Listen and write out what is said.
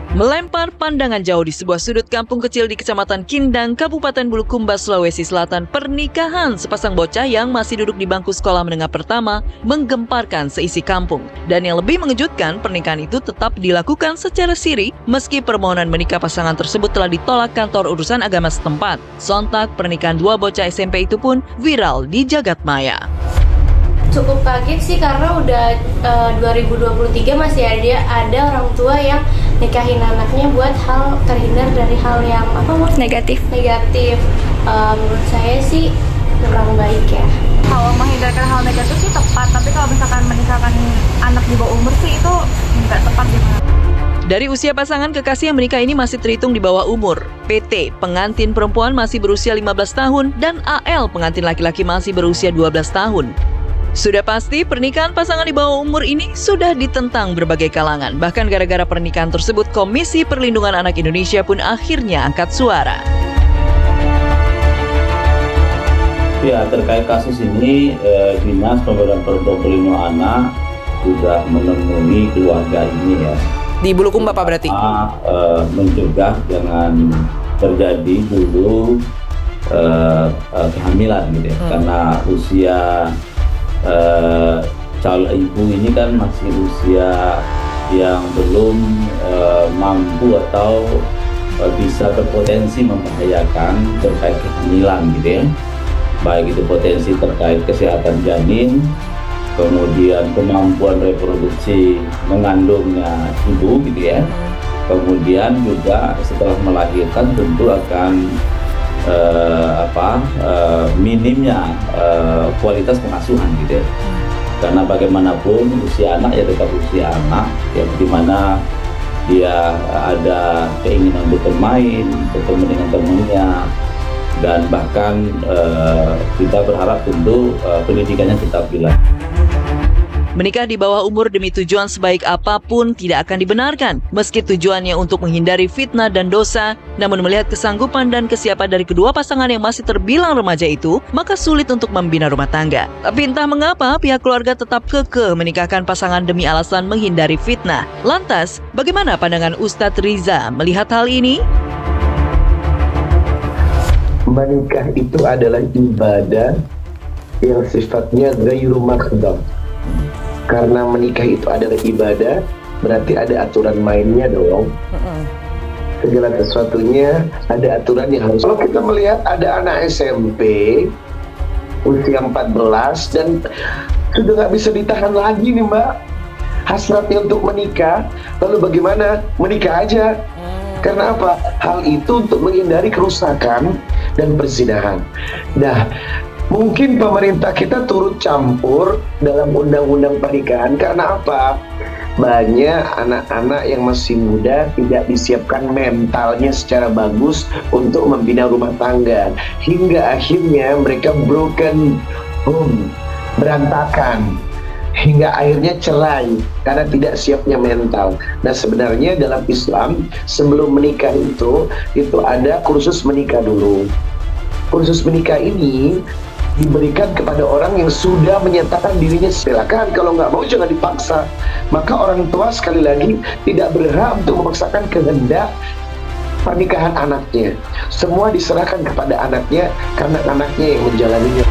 Melempar pandangan jauh di sebuah sudut kampung kecil di Kecamatan Kindang, Kabupaten Bulukumba, Sulawesi Selatan, pernikahan sepasang bocah yang masih duduk di bangku sekolah menengah pertama menggemparkan seisi kampung. Dan yang lebih mengejutkan, pernikahan itu tetap dilakukan secara siri meski permohonan menikah pasangan tersebut telah ditolak kantor urusan agama setempat. Sontak, pernikahan dua bocah SMP itu pun viral di jagat maya. Cukup kaget sih karena udah 2023 masih ada orang tua yang nikahin anaknya buat hal terhindar dari hal yang negatif. Menurut saya sih kurang baik ya. Kalau menghindarkan hal negatif sih tepat, tapi kalau misalkan menikahkan anak di bawah umur sih itu nggak tepat gimana. Dari usia pasangan kekasih yang menikah ini masih terhitung di bawah umur. PT, pengantin perempuan masih berusia 15 tahun dan AL, pengantin laki-laki masih berusia 12 tahun. Sudah pasti pernikahan pasangan di bawah umur ini sudah ditentang berbagai kalangan. Bahkan gara-gara pernikahan tersebut, Komisi Perlindungan Anak Indonesia pun akhirnya angkat suara. Ya, terkait kasus ini, Dinas Pemberdayaan Perempuan Perlindungan Anak sudah menemui keluarga ini ya. Di Bulukumba Pak berarti? Mencegah jangan terjadi dulu kehamilan gitu ya. Karena usia calon ibu ini kan masih usia yang belum mampu atau bisa berpotensi membahayakan terkait kehamilan gitu ya, baik itu potensi terkait kesehatan janin, kemudian kemampuan reproduksi mengandungnya ibu gitu ya, kemudian juga setelah melahirkan tentu akan minimnya kualitas pengasuhan gitu ya. Karena bagaimanapun usia anak ya tetap usia anak, yang dimana dia ada keinginan bermain, bertemu dengan temannya, dan bahkan kita berharap tentu pendidikannya tetap dilakukan. Menikah di bawah umur demi tujuan sebaik apapun tidak akan dibenarkan. Meski tujuannya untuk menghindari fitnah dan dosa, namun melihat kesanggupan dan kesiapan dari kedua pasangan yang masih terbilang remaja itu, maka sulit untuk membina rumah tangga. Tapi entah mengapa pihak keluarga tetap kekeh menikahkan pasangan demi alasan menghindari fitnah. Lantas, bagaimana pandangan Ustadz Riza melihat hal ini? Menikah itu adalah ibadah yang sifatnya ghairu makhdam. Karena menikah itu adalah ibadah, berarti ada aturan mainnya dong. Segala sesuatunya ada aturan yang harus. Kalau kita melihat ada anak SMP usia 14 dan sudah nggak bisa ditahan lagi nih Mbak, hasratnya untuk menikah, lalu bagaimana? Menikah aja. Karena apa? Hal itu untuk menghindari kerusakan dan perzinahan. Nah, mungkin pemerintah kita turut campur dalam undang-undang pernikahan karena apa? Banyak anak-anak yang masih muda tidak disiapkan mentalnya secara bagus untuk membina rumah tangga, hingga akhirnya mereka broken home, berantakan, hingga akhirnya cerai karena tidak siapnya mental. Nah, sebenarnya dalam Islam sebelum menikah itu ada kursus menikah dulu. Kursus menikah ini diberikan kepada orang yang sudah menyatakan dirinya, silakan, kalau nggak mau jangan dipaksa. Maka orang tua sekali lagi tidak berhak untuk memaksakan kehendak pernikahan anaknya. Semua diserahkan kepada anaknya karena anaknya yang menjalaninya.